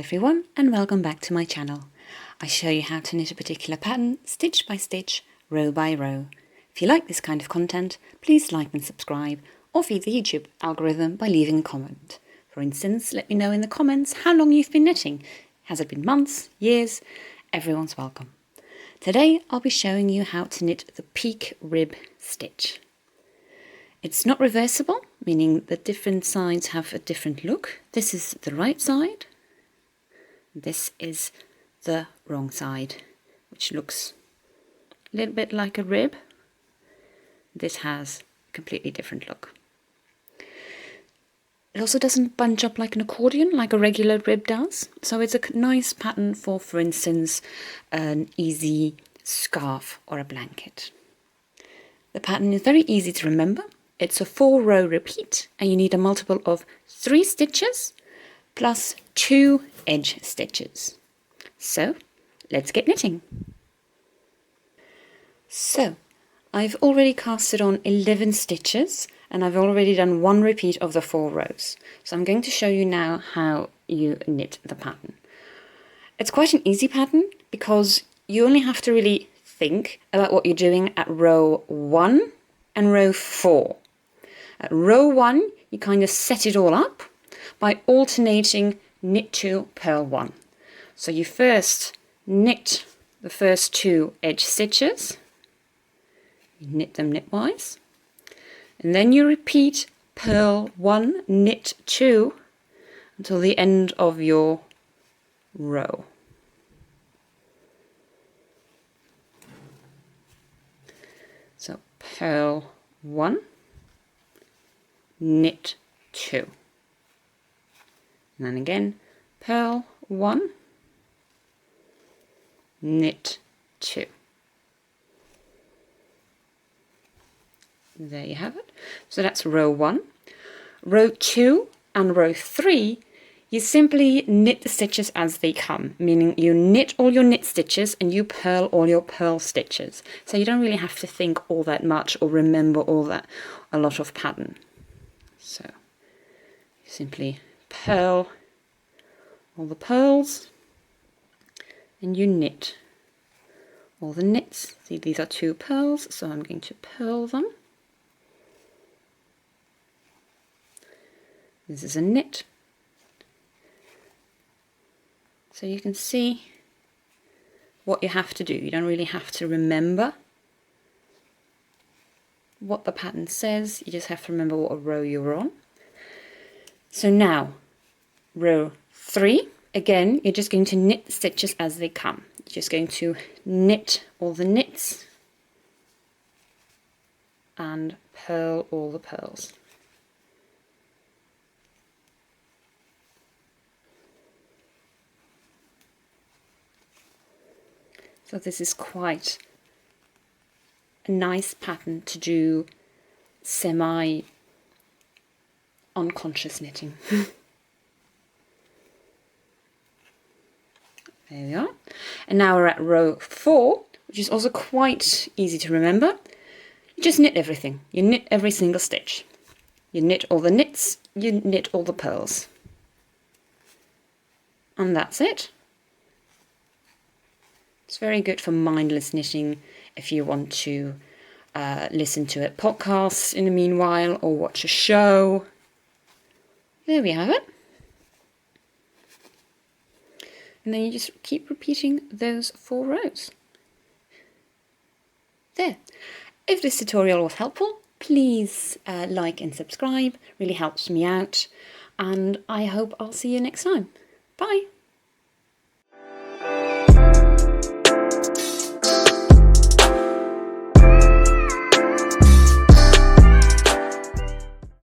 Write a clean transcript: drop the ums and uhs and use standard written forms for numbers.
everyone, and welcome back to my channel. I show you how to knit a particular pattern stitch by stitch, row by row. If you like this kind of content, please like and subscribe or feed the YouTube algorithm by leaving a comment. For instance, let me know in the comments how long you've been knitting. Has it been months, years? Everyone's welcome. Today I'll be showing you how to knit the Pique rib stitch. It's not reversible, meaning the different sides have a different look. This is the right side. This is the wrong side, which looks a little bit like a rib. This has a completely different look. It also doesn't bunch up like an accordion, like a regular rib does. So it's a nice pattern for instance, an easy scarf or a blanket. The pattern is very easy to remember. It's a 4-row repeat, and you need a multiple of 3 stitches plus 2 edge stitches. So let's get knitting. So I've already casted on 11 stitches and I've already done 1 repeat of the 4 rows. So I'm going to show you now how you knit the pattern. It's quite an easy pattern because you only have to really think about what you're doing at row 1 and row 4. At row 1 you kind of set it all up by alternating knit 2, purl 1. So you first knit the first 2 edge stitches, you knit them knitwise, and then you repeat purl 1, knit 2 until the end of your row. So purl 1, knit 2. And then again, purl 1, knit 2. There you have it. So that's row 1. Row 2 and row 3, you simply knit the stitches as they come, meaning you knit all your knit stitches and you purl all your purl stitches. So you don't really have to think all that much or remember a lot of pattern. So you simply purl all the purls and you knit all the knits. See, these are 2 purls, so I'm going to purl them. This is a knit. So you can see what you have to do. You don't really have to remember what the pattern says, you just have to remember what row you're on. So now, row 3, again, you're just going to knit the stitches as they come. You're just going to knit all the knits and purl all the purls. So this is quite a nice pattern to do semi-unconscious knitting. There we are. And now we're at row 4, which is also quite easy to remember. You just knit everything. You knit every single stitch. You knit all the knits, you knit all the purls. And that's it. It's very good for mindless knitting if you want to listen to a podcast in the meanwhile or watch a show. There we have it. And then you just keep repeating those 4 rows. There. If this tutorial was helpful, please like and subscribe. Really helps me out. And I hope I'll see you next time. Bye.